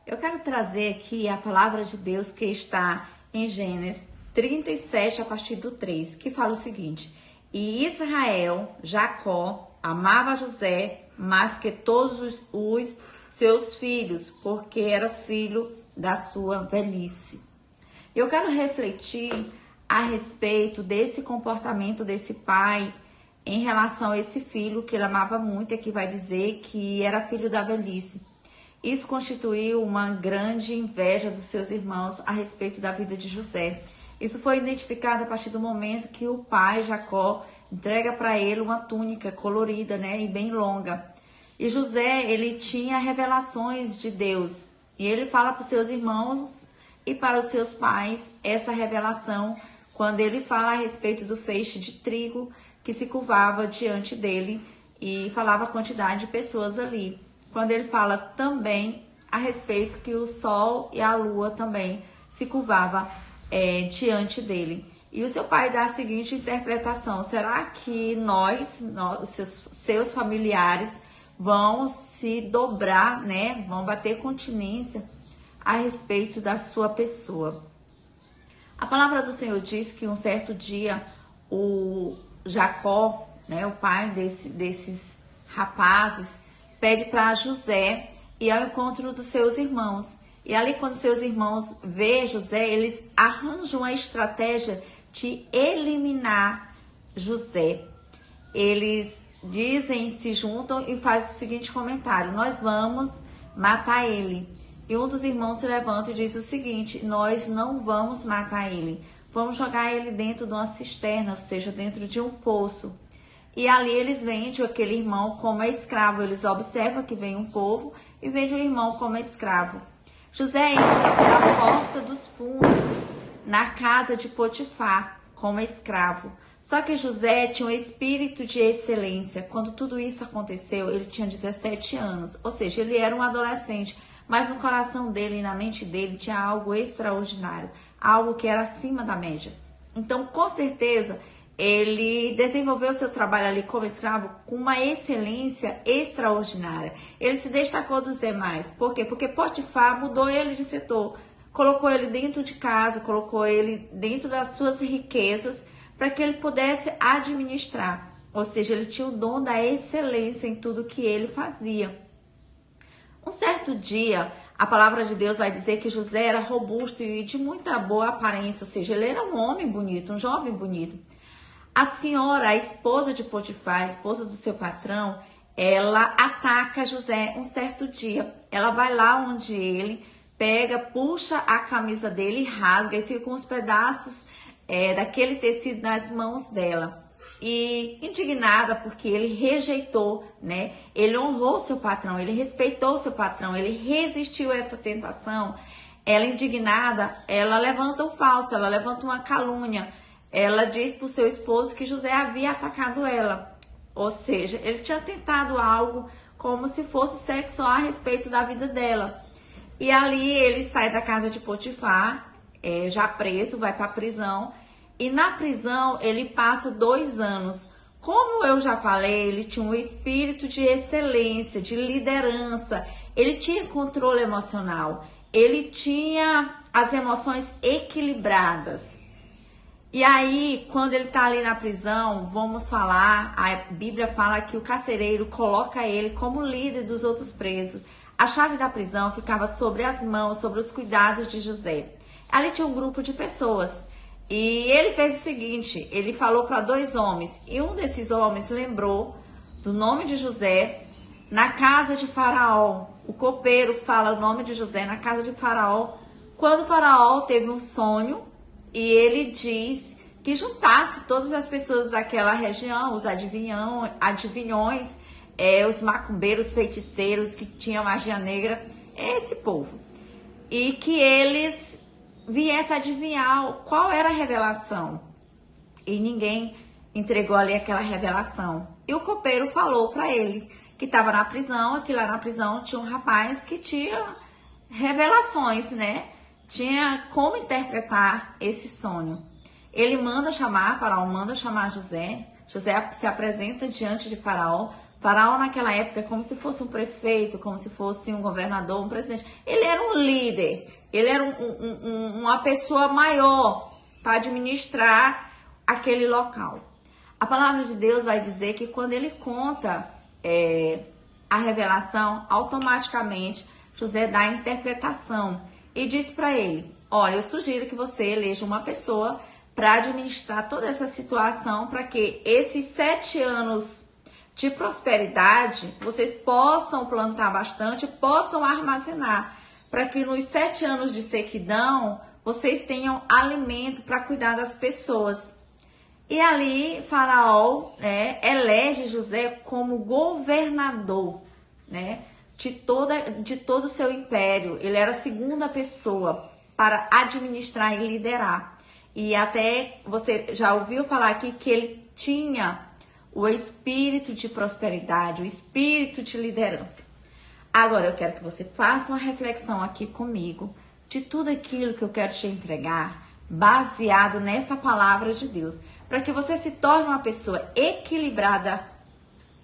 Eu quero trazer aqui a palavra de Deus que está em Gênesis 37, a partir do 3, que fala o seguinte: E Israel, Jacó, amava José mais que todos os seus filhos, porque era filho da sua velhice. Eu quero refletir a respeito desse comportamento desse pai em relação a esse filho que ele amava muito, e que vai dizer que era filho da velhice. Isso constituiu uma grande inveja dos seus irmãos a respeito da vida de José. Isso foi identificado a partir do momento que o pai, Jacó, entrega para ele uma túnica colorida, e bem longa. E José, ele tinha revelações de Deus. E ele fala para os seus irmãos e para os seus pais essa revelação, quando ele fala a respeito do feixe de trigo que se curvava diante dele e falava a quantidade de pessoas ali. Quando ele fala também a respeito que o sol e a lua também se curvava diante dele. E o seu pai dá a seguinte interpretação: será que nós seus familiares, vão se dobrar, vão bater continência a respeito da sua pessoa? A palavra do Senhor diz que um certo dia o Jacó, o pai desses rapazes, pede para José ir ao encontro dos seus irmãos. E ali, quando seus irmãos vê José, eles arranjam uma estratégia de eliminar José. Eles dizem, se juntam e fazem o seguinte comentário: nós vamos matar ele. E um dos irmãos se levanta e diz o seguinte: nós não vamos matar ele, vamos jogar ele dentro de uma cisterna, ou seja, dentro de um poço. E ali eles vendem aquele irmão como escravo. Eles observam que vem um povo e vendem o irmão como escravo. José entra pela porta dos fundos na casa de Potifar como escravo. Só que José tinha um espírito de excelência. Quando tudo isso aconteceu, ele tinha 17 anos, ou seja, ele era um adolescente. Mas no coração dele e na mente dele tinha algo extraordinário, algo que era acima da média. Então, com certeza, ele desenvolveu seu trabalho ali como escravo com uma excelência extraordinária. Ele se destacou dos demais. Por quê? Porque Potifar mudou ele de setor, colocou ele dentro de casa, colocou ele dentro das suas riquezas para que ele pudesse administrar. Ou seja, ele tinha o dom da excelência em tudo que ele fazia. Um certo dia, a palavra de Deus vai dizer que José era robusto e de muita boa aparência, ou seja, ele era um homem bonito, um jovem bonito. A senhora, a esposa de Potifar, a esposa do seu patrão, ela ataca José um certo dia. Ela vai lá onde ele pega, puxa a camisa dele e rasga, e fica com os pedaços daquele tecido nas mãos dela. E indignada porque ele rejeitou, ele honrou seu patrão, ele respeitou seu patrão, ele resistiu a essa tentação. Ela, indignada, ela levanta um falso, ela levanta uma calúnia. Ela diz para o seu esposo que José havia atacado ela. Ou seja, ele tinha tentado algo como se fosse sexual a respeito da vida dela. E ali ele sai da casa de Potifar, já preso, vai para a prisão. E na prisão ele passa 2 anos. Como eu já falei, ele tinha um espírito de excelência, de liderança. Ele tinha controle emocional. Ele tinha as emoções equilibradas. E aí, quando ele tá ali na prisão, vamos falar, a Bíblia fala que o carcereiro coloca ele como líder dos outros presos. A chave da prisão ficava sobre as mãos, sobre os cuidados de José. Ali tinha um grupo de pessoas. E ele fez o seguinte: ele falou para 2 homens. E um desses homens lembrou do nome de José na casa de Faraó. O copeiro fala o nome de José na casa de Faraó. Quando Faraó teve um sonho, e ele diz que juntasse todas as pessoas daquela região, os adivinhões, os macumbeiros, feiticeiros que tinham magia negra, esse povo. E que eles viessem adivinhar qual era a revelação. E ninguém entregou ali aquela revelação. E o copeiro falou para ele que estava na prisão, que lá na prisão tinha um rapaz que tinha revelações, tinha como interpretar esse sonho. Ele manda chamar, Faraó manda chamar José. José se apresenta diante de Faraó. Faraó naquela época é como se fosse um prefeito, como se fosse um governador, um presidente. Ele era um líder, ele era uma pessoa maior para administrar aquele local. A palavra de Deus vai dizer que quando ele conta a revelação, automaticamente José dá a interpretação e diz para ele: olha, eu sugiro que você eleja uma pessoa para administrar toda essa situação, para que esses 7 anos de prosperidade vocês possam plantar bastante, possam armazenar, para que nos 7 anos de sequidão vocês tenham alimento para cuidar das pessoas. E ali Faraó elege José como governador, de todo o seu império. Ele era a segunda pessoa para administrar e liderar. E até você já ouviu falar aqui que ele tinha o espírito de prosperidade, o espírito de liderança. Agora eu quero que você faça uma reflexão aqui comigo de tudo aquilo que eu quero te entregar, baseado nessa palavra de Deus, para que você se torne uma pessoa equilibrada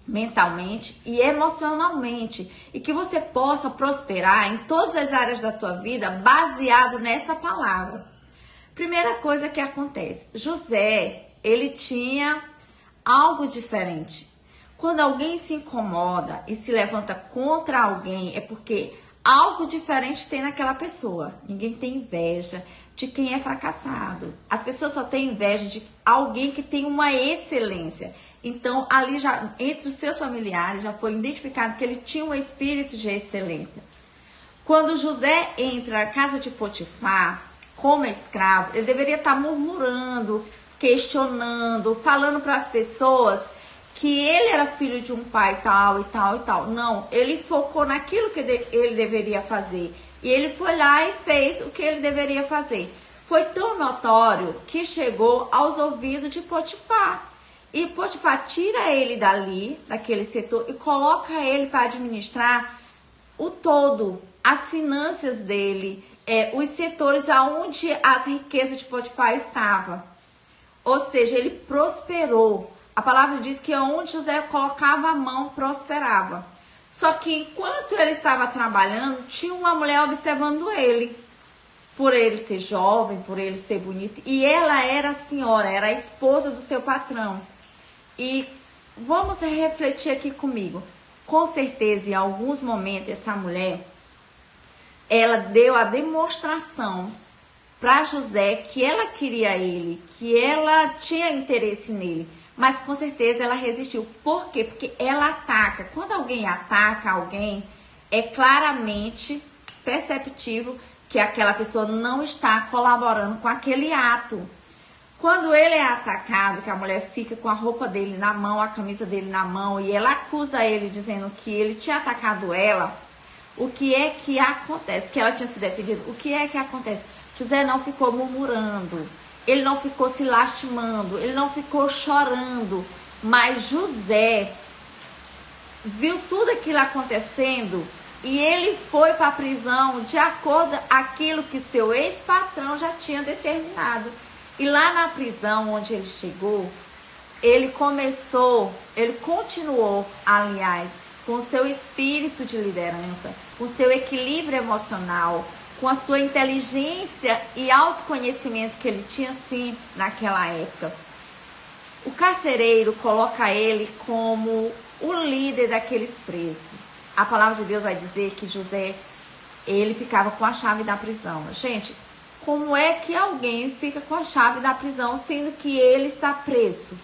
mentalmente e emocionalmente, e que você possa prosperar em todas as áreas da tua vida baseado nessa palavra. Primeira coisa que acontece, José, ele tinha algo diferente. Quando alguém se incomoda e se levanta contra alguém, é porque algo diferente tem naquela pessoa. Ninguém tem inveja de quem é fracassado. As pessoas só têm inveja de alguém que tem uma excelência. Então, ali já, entre os seus familiares, já foi identificado que ele tinha um espírito de excelência. Quando José entra na casa de Potifar, como escravo, ele deveria estar murmurando, questionando, falando para as pessoas que ele era filho de um pai tal e tal e tal. Não, ele focou naquilo que ele deveria fazer. E ele foi lá e fez o que ele deveria fazer. Foi tão notório que chegou aos ouvidos de Potifar. E Potifar tira ele dali, daquele setor, e coloca ele para administrar o todo, as finanças dele, os setores aonde as riquezas de Potifar estavam. Ou seja, ele prosperou. A palavra diz que onde José colocava a mão, prosperava. Só que enquanto ele estava trabalhando, tinha uma mulher observando ele. Por ele ser jovem, por ele ser bonito. E ela era a senhora, era a esposa do seu patrão. E vamos refletir aqui comigo. Com certeza, em alguns momentos, essa mulher, ela deu a demonstração para José que ela queria ele, que ela tinha interesse nele. Mas com certeza ela resistiu. Por quê? Porque ela ataca. Quando alguém ataca alguém, é claramente perceptível que aquela pessoa não está colaborando com aquele ato. Quando ele é atacado, que a mulher fica com a roupa dele na mão, a camisa dele na mão, e ela acusa ele dizendo que ele tinha atacado ela, o que é que acontece? Que ela tinha se defendido. O que é que acontece? José não ficou murmurando. Ele não ficou se lastimando, ele não ficou chorando, mas José viu tudo aquilo acontecendo e ele foi para a prisão de acordo com aquilo que seu ex-patrão já tinha determinado. E lá na prisão onde ele chegou, ele continuou, aliás, com o seu espírito de liderança, com o seu equilíbrio emocional, com a sua inteligência e autoconhecimento que ele tinha, sim, naquela época. O carcereiro coloca ele como o líder daqueles presos. A palavra de Deus vai dizer que José, ele ficava com a chave da prisão. Gente, como é que alguém fica com a chave da prisão, sendo que ele está preso?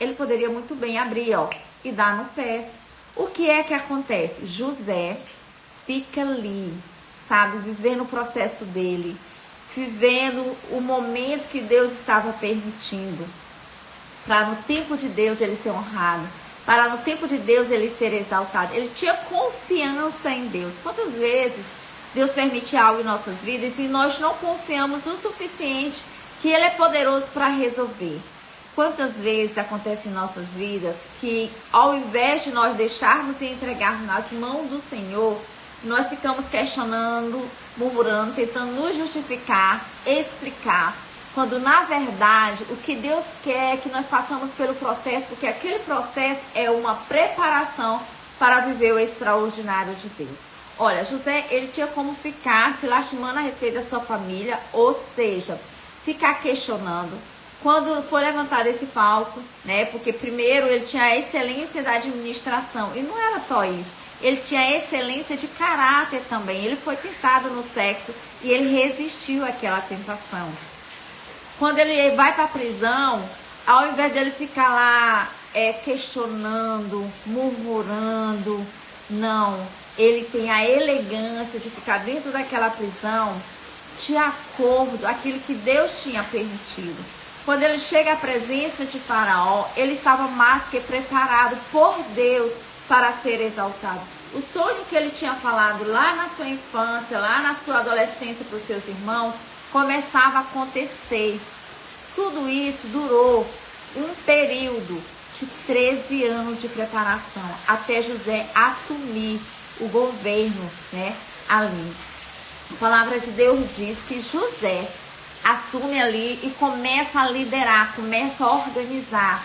Ele poderia muito bem abrir, e dar no pé. O que é que acontece? José fica ali, sabe, vivendo o processo dele, vivendo o momento que Deus estava permitindo, para no tempo de Deus ele ser honrado, para no tempo de Deus ele ser exaltado. Ele tinha confiança em Deus. Quantas vezes Deus permite algo em nossas vidas e nós não confiamos o suficiente que Ele é poderoso para resolver? Quantas vezes acontece em nossas vidas que, ao invés de nós deixarmos e entregarmos nas mãos do Senhor, nós ficamos questionando, murmurando, tentando nos justificar, explicar, quando na verdade o que Deus quer é que nós passamos pelo processo, porque aquele processo é uma preparação para viver o extraordinário de Deus. Olha, José, ele tinha como ficar se lastimando a respeito da sua família, ou seja, ficar questionando. Quando foi levantado esse falso, né? Porque primeiro ele tinha a excelência da administração, e não era só isso. Ele tinha a excelência de caráter também. Ele foi tentado no sexo e ele resistiu àquela tentação. Quando ele vai para a prisão, ao invés dele ficar lá questionando, murmurando, não. Ele tem a elegância de ficar dentro daquela prisão de acordo com aquilo que Deus tinha permitido. Quando ele chega à presença de Faraó, ele estava mais que preparado por Deus para ser exaltado. O sonho que ele tinha falado lá na sua infância, lá na sua adolescência para os seus irmãos, começava a acontecer. Tudo isso durou um período de 13 anos de preparação, até José assumir o governo, né, ali. A palavra de Deus diz que José assume ali e começa a liderar, começa a organizar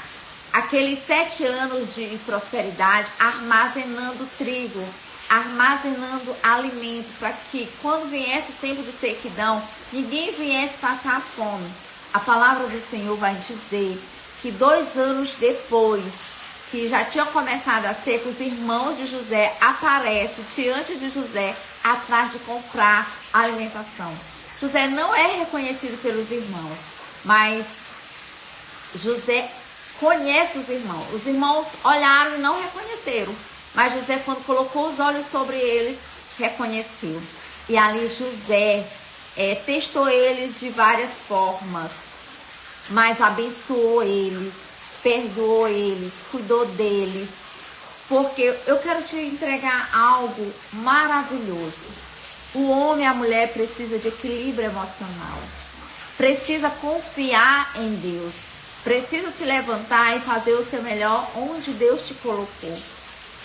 aqueles 7 anos de prosperidade, armazenando trigo, armazenando alimento, para que quando viesse o tempo de sequidão, ninguém viesse passar fome. A palavra do Senhor vai dizer que 2 anos depois, que já tinha começado a seca, os irmãos de José aparecem diante de José atrás de comprar alimentação. José não é reconhecido pelos irmãos, mas José conhece os irmãos. Os irmãos olharam e não reconheceram, mas José, quando colocou os olhos sobre eles, reconheceu. E ali José testou eles de várias formas, mas abençoou eles, perdoou eles, cuidou deles, porque eu quero te entregar algo maravilhoso. O homem e a mulher precisa de equilíbrio emocional, precisa confiar em Deus, precisa se levantar e fazer o seu melhor onde Deus te colocou.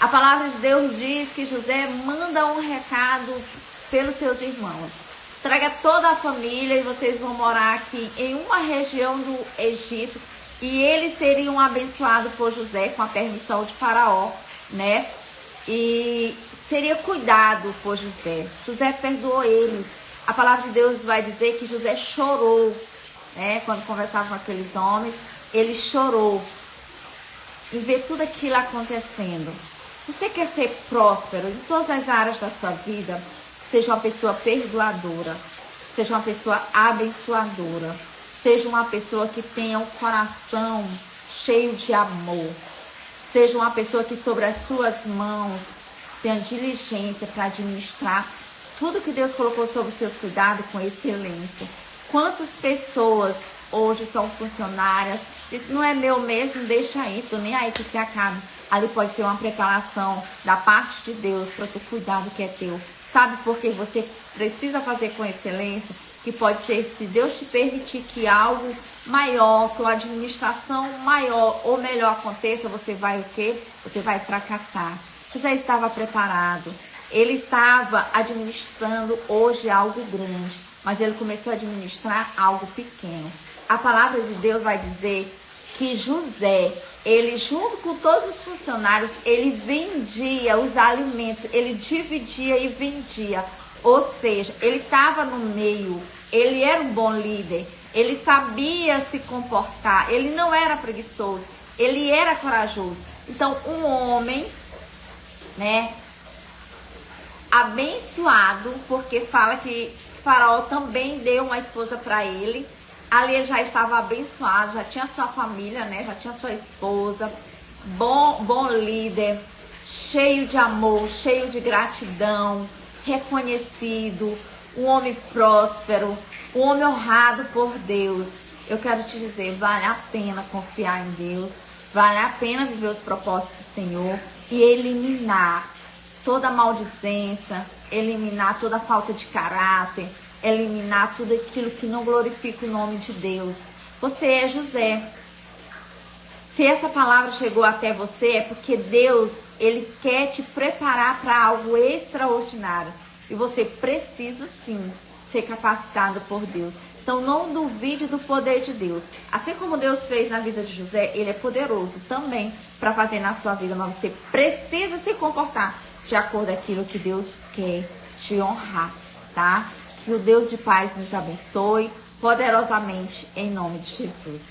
A palavra de Deus diz que José manda um recado pelos seus irmãos. Traga toda a família e vocês vão morar aqui em uma região do Egito, e eles seriam abençoados por José com a permissão de Faraó, né? E seria cuidado por José. José perdoou eles. A palavra de Deus vai dizer que José chorou, né? Quando conversava com aqueles homens, ele chorou em ver tudo aquilo acontecendo. Você quer ser próspero em todas as áreas da sua vida? Seja uma pessoa perdoadora, seja uma pessoa abençoadora, seja uma pessoa que tenha um coração cheio de amor, seja uma pessoa que sobre as suas mãos tenha diligência para administrar tudo que Deus colocou sob seus cuidados com excelência. Quantas pessoas hoje são funcionárias, isso não é meu mesmo, deixa aí, tô nem aí que se acabe. Ali pode ser uma preparação da parte de Deus para tu cuidar do que é teu. Sabe por que você precisa fazer com excelência? Que pode ser, se Deus te permitir que algo maior, tua administração maior ou melhor aconteça, você vai o quê? Você vai fracassar. José estava preparado. Ele estava administrando hoje algo grande, mas ele começou a administrar algo pequeno. A palavra de Deus vai dizer que José, ele junto com todos os funcionários, ele vendia os alimentos, ele dividia e vendia. Ou seja, ele estava no meio, ele era um bom líder, ele sabia se comportar, ele não era preguiçoso, ele era corajoso. Então, um homem, né, abençoado, porque fala que Faraó também deu uma esposa para ele. Ali ele já estava abençoado, já tinha sua família, né? Já tinha sua esposa, bom líder, cheio de amor, cheio de gratidão, reconhecido, um homem próspero, um homem honrado por Deus. Eu quero te dizer, vale a pena confiar em Deus, vale a pena viver os propósitos do Senhor e eliminar toda maldicência, eliminar toda falta de caráter, eliminar tudo aquilo que não glorifica o nome de Deus. Você é José. Se essa palavra chegou até você, é porque Deus, ele quer te preparar para algo extraordinário. E você precisa sim ser capacitado por Deus. Então não duvide do poder de Deus. Assim como Deus fez na vida de José, ele é poderoso também para fazer na sua vida, mas você precisa se comportar de acordo com aquilo que Deus quer te honrar, tá? Que o Deus de paz nos abençoe poderosamente em nome de Jesus.